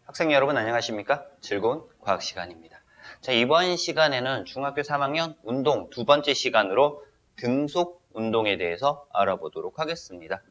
학생 여러분 안녕하십니까? 즐거운 과학 시간입니다. 자, 이번 시간에는 중학교 3학년 운동 두 번째 시간으로 등속 운동에 대해서 알아보도록 하겠습니다.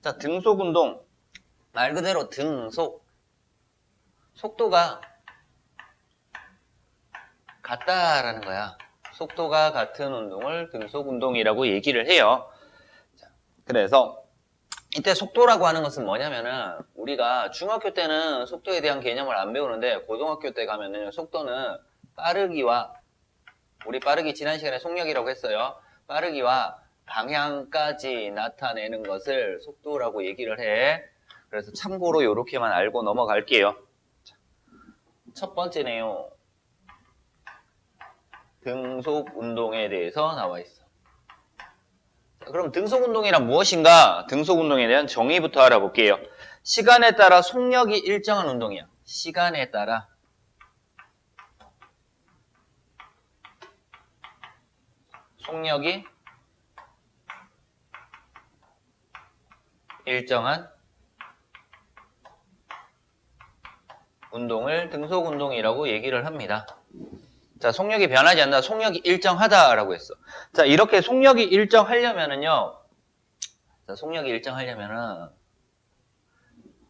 자, 등속 운동 말 그대로 등속 속도가 같다라는 거야. 속도가 같은 운동을 등속 운동이라고 얘기를 해요. 자, 그래서 이때 속도라고 하는 것은 뭐냐면은 우리가 중학교 때는 속도에 대한 개념을 안 배우는데 고등학교 때 가면은 속도는 빠르기와 우리 빠르기 지난 시간에 속력이라고 했어요. 빠르기와 방향까지 나타내는 것을 속도라고 얘기를 해. 그래서 참고로 이렇게만 알고 넘어갈게요. 첫 번째네요. 등속 운동에 대해서 나와 있어. 그럼 등속운동이란 무엇인가? 등속운동에 대한 정의부터 알아볼게요. 시간에 따라 속력이 일정한 운동이야. 시간에 따라 속력이 일정한 운동을 등속운동이라고 얘기를 합니다. 자, 속력이 변하지 않는다. 속력이 일정하다라고 했어. 자, 이렇게 속력이 일정하려면은요. 자, 속력이 일정하려면은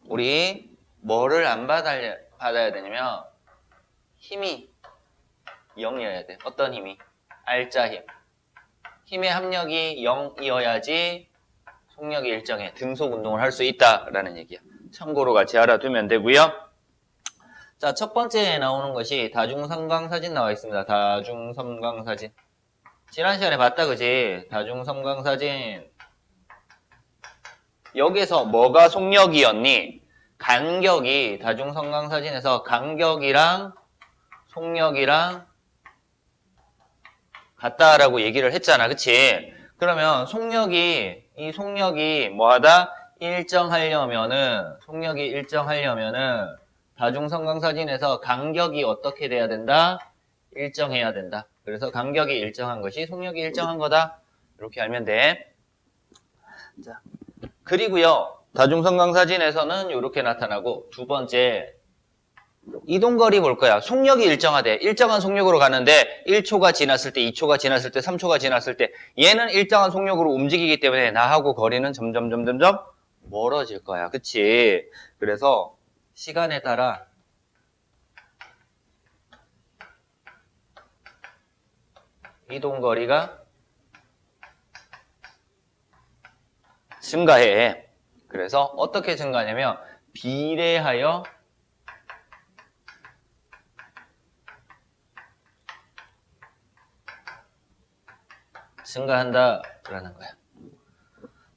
우리 뭐를 안 받아야 되냐면 힘이 0이어야 돼. 어떤 힘이? 알짜 힘. 힘의 합력이 0이어야지 속력이 일정해. 등속 운동을 할 수 있다라는 얘기야. 참고로 같이 알아두면 되고요. 자, 첫 번째에 나오는 것이 다중섬광사진 나와 있습니다. 다중섬광사진. 지난 시간에 봤다, 그지? 다중섬광사진. 여기서 뭐가 속력이었니? 간격이 다중섬광사진에서 간격이랑 속력이랑 같다라고 얘기를 했잖아, 그치? 그러면 이 속력이 뭐하다? 속력이 일정하려면은 다중섬광사진에서 간격이 어떻게 돼야 된다? 일정해야 된다. 그래서 간격이 일정한 것이 속력이 일정한 거다. 이렇게 알면 돼. 자, 그리고요, 다중섬광사진에서는 이렇게 나타나고, 두 번째, 이동거리 볼 거야. 속력이 일정하대. 일정한 속력으로 가는데 1초가 지났을 때, 2초가 지났을 때, 3초가 지났을 때 얘는 일정한 속력으로 움직이기 때문에 나하고 거리는 점점 멀어질 거야. 그치? 그래서 시간에 따라 이동거리가 증가해. 그래서 어떻게 증가하냐면 비례하여 증가한다라는 거야.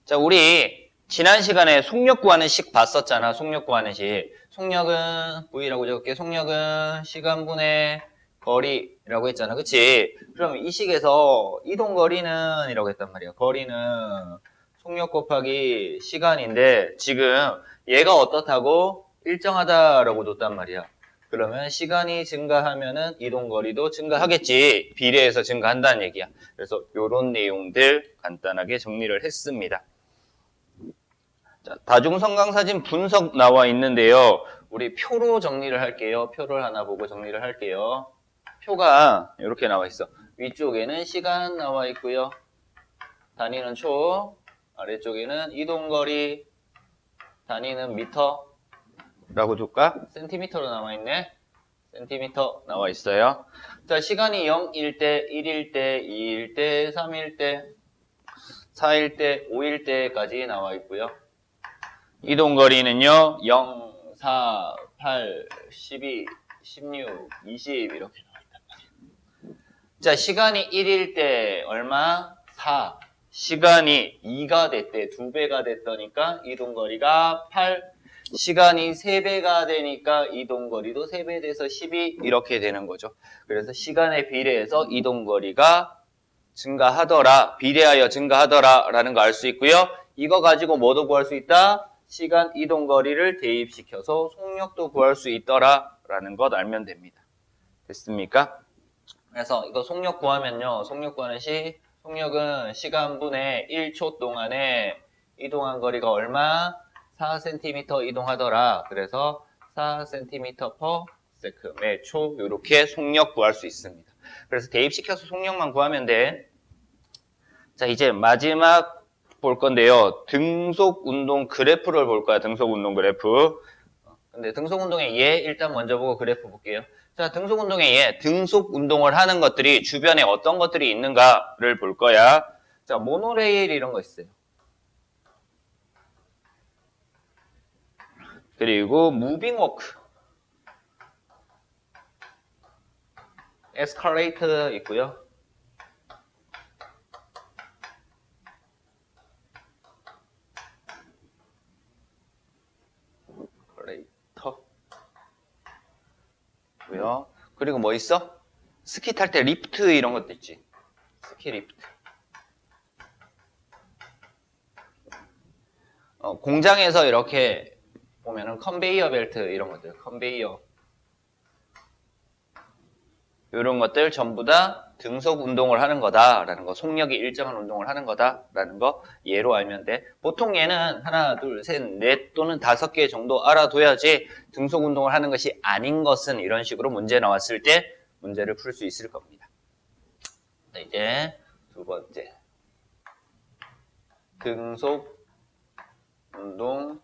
자, 우리 지난 시간에 속력 구하는 식 봤었잖아. 속력 구하는 식. 속력은 V라고 적을게. 속력은 시간분의 거리라고 했잖아. 그치? 그럼 이 식에서 이동거리는 이라고 했단 말이야. 거리는 속력 곱하기 시간인데 지금 얘가 어떻다고? 일정하다라고 뒀단 말이야. 그러면 시간이 증가하면은 이동거리도 증가하겠지. 비례해서 증가한다는 얘기야. 그래서 이런 내용들 간단하게 정리를 했습니다. 자, 다중섬광사진 분석 나와 있는데요. 우리 표로 정리를 할게요. 표를 하나 보고 정리를 할게요. 표가 이렇게 나와 있어. 위쪽에는 시간 나와 있고요. 단위는 초, 아래쪽에는 이동거리, 단위는 미터라고 둘까? 센티미터로 나와 있네. 센티미터 나와 있어요. 자, 시간이 0일 때, 1일 때, 2일 때, 3일 때, 4일 때, 5일 때까지 나와 있고요. 이동거리는요, 0, 4, 8, 12, 16, 20 이렇게 나와 있단 말이에요. 자, 시간이 1일 때 얼마? 4. 시간이 2가 됐대. 2배가 됐다니까 이동거리가 8. 시간이 3배가 되니까 이동거리도 3배 돼서 12 이렇게 되는 거죠. 그래서 시간에 비례해서 이동거리가 증가하더라. 비례하여 증가하더라 라는 거 알 수 있고요. 이거 가지고 뭐도 구할 수 있다? 시간 이동거리를 대입시켜서 속력도 구할 수 있더라 라는 것 알면 됩니다. 됐습니까? 그래서 이거 속력 구하면요. 속력 구하는 속력은 시간분의 1초 동안에 이동한 거리가 얼마? 4cm 이동하더라. 그래서 4cm/s 매초 이렇게 속력 구할 수 있습니다. 그래서 대입시켜서 속력만 구하면 돼. 자, 이제 마지막 볼 건데요. 등속 운동 그래프를 볼 거야. 등속 운동 그래프. 근데 등속 운동의 예 일단 먼저 보고 그래프 볼게요. 자, 등속 운동의 예, 등속 운동을 하는 것들이 주변에 어떤 것들이 있는가를 볼 거야. 자, 모노레일 이런 거 있어요. 그리고 무빙 워크, 에스컬레이터 있고요. 그리고 뭐 있어? 스키 탈 때 리프트 이런 것도 있지. 스키 리프트. 공장에서 이렇게 보면은 컨베이어 벨트 이런 것들, 컨베이어 이런 것들 전부 다 등속 운동을 하는 거다라는 거, 속력이 일정한 운동을 하는 거다라는 거 예로 알면 돼. 보통 얘는 하나, 둘, 셋, 넷 또는 5개 정도 알아둬야지 등속 운동을 하는 것이 아닌 것은 이런 식으로 문제 나왔을 때 문제를 풀 수 있을 겁니다. 자, 이제 두 번째. 등속 운동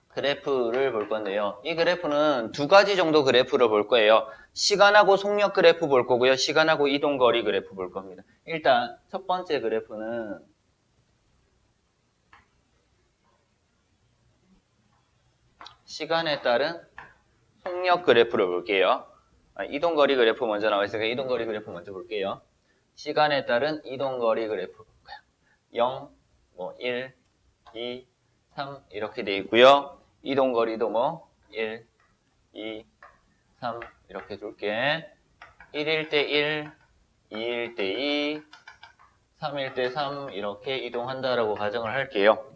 그래프를 볼 건데요. 이 그래프는 두 가지 정도 그래프를 볼 거예요. 시간하고 속력 그래프 볼 거고요. 시간하고 이동거리 그래프 볼 겁니다. 일단 첫 번째 그래프는 시간에 따른 속력 그래프를 볼게요. 이동거리 그래프 먼저 나와 있으니까 이동거리 그래프 먼저 볼게요. 시간에 따른 이동거리 그래프 볼까요? 0, 1, 2, 3 이렇게 돼 있고요. 이동거리도 1, 2, 3 이렇게 줄게. 1일 때 1, 2일 때 2, 3일 때 3 이렇게 이동한다라고 가정을 할게요.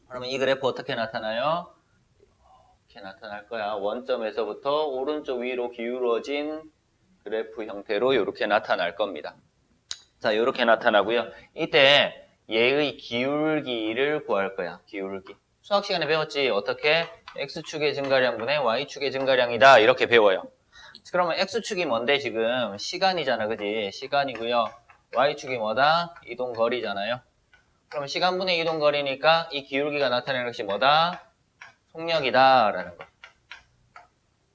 그러면 이 그래프 어떻게 나타나요? 이렇게 나타날 거야. 원점에서부터 오른쪽 위로 기울어진 그래프 형태로 이렇게 나타날 겁니다. 자, 이렇게 나타나고요. 이때 얘의 기울기를 구할 거야. 기울기. 수학 시간에 배웠지? 어떻게? X축의 증가량분의 Y축의 증가량이다. 이렇게 배워요. 그러면 X축이 뭔데 지금? 시간이잖아. 그지? 시간이고요. Y축이 뭐다? 이동거리잖아요. 그럼 시간분의 이동거리니까 이 기울기가 나타내는 것이 뭐다? 속력이다. 라는 거.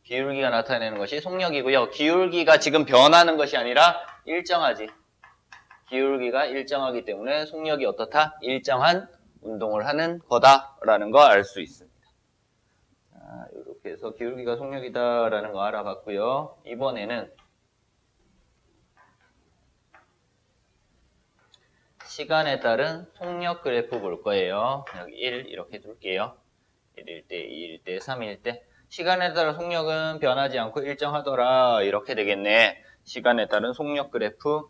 기울기가 나타내는 것이 속력이고요. 기울기가 지금 변하는 것이 아니라 일정하지. 기울기가 일정하기 때문에 속력이 어떻다? 일정한 운동을 하는 거다라는 거 알 수 있습니다. 자, 이렇게 해서 기울기가 속력이다라는 거 알아봤고요. 이번에는 시간에 따른 속력 그래프 볼 거예요. 여기 1 이렇게 둘게요. 1일 때, 2일 때, 3일 때. 시간에 따른 속력은 변하지 않고 일정하더라. 이렇게 되겠네. 시간에 따른 속력 그래프.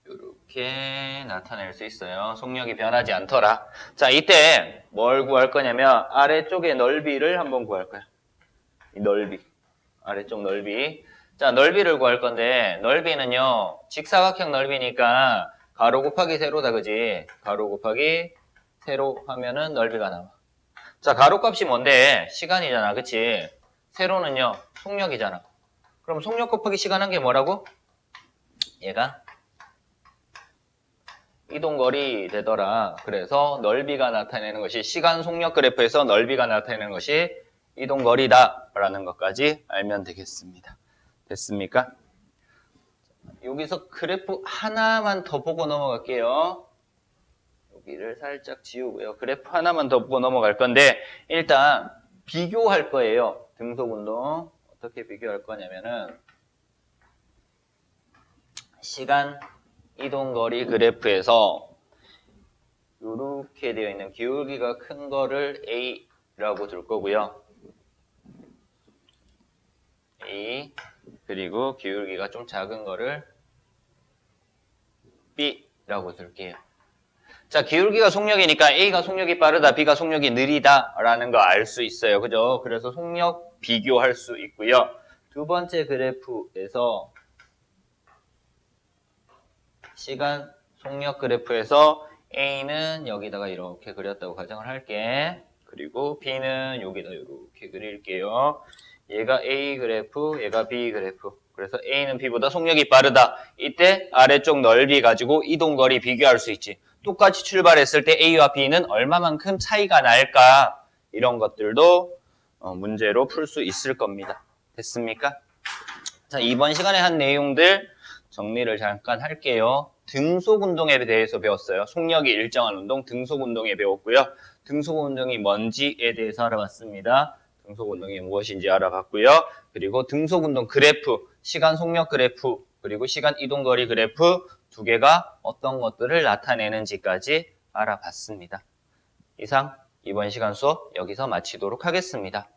이렇게 나타낼 수 있어요. 속력이 변하지 않더라. 자, 이때 뭘 구할 거냐면 아래쪽의 넓이를 한번 구할 거야. 이 넓이. 아래쪽 넓이. 자, 넓이를 구할 건데 넓이는요. 직사각형 넓이니까 가로 곱하기 세로다. 그지? 가로 곱하기 세로 하면은 넓이가 나와. 자, 가로 값이 뭔데? 시간이잖아. 그치? 세로는요. 속력이잖아. 그럼 속력 곱하기 시간 한 게 뭐라고? 얘가 이동거리 되더라. 그래서 넓이가 나타내는 것이 시간 속력 그래프에서 넓이가 나타내는 것이 이동거리다라는 것까지 알면 되겠습니다. 됐습니까? 여기서 그래프 하나만 더 보고 넘어갈게요. 여기를 살짝 지우고요. 그래프 하나만 더 보고 넘어갈 건데 일단 비교할 거예요. 등속운동 어떻게 비교할 거냐면은 시간 이동거리 그래프에서 이렇게 되어 있는 기울기가 큰 거를 A라고 둘 거고요. A 그리고 기울기가 좀 작은 거를 B라고 둘게요. 자, 기울기가 속력이니까 A가 속력이 빠르다, B가 속력이 느리다라는 거 알 수 있어요. 그죠? 그래서 속력 비교할 수 있고요. 두 번째 그래프에서 시간 속력 그래프에서 A는 여기다가 이렇게 그렸다고 가정을 할게. 그리고 B는 여기다 이렇게 그릴게요. 얘가 A 그래프, 얘가 B 그래프. 그래서 A는 B보다 속력이 빠르다. 이때 아래쪽 넓이 가지고 이동거리 비교할 수 있지. 똑같이 출발했을 때 A와 B는 얼마만큼 차이가 날까? 이런 것들도 문제로 풀 수 있을 겁니다. 됐습니까? 자, 이번 시간에 한 내용들 정리를 잠깐 할게요. 등속운동에 대해서 배웠어요. 속력이 일정한 운동, 등속운동에 배웠고요. 등속운동이 뭔지에 대해서 알아봤습니다. 등속운동이 무엇인지 알아봤고요. 그리고 등속운동 그래프, 시간 속력 그래프, 그리고 시간 이동거리 그래프 두 개가 어떤 것들을 나타내는지까지 알아봤습니다. 이상 이번 시간 수업 여기서 마치도록 하겠습니다.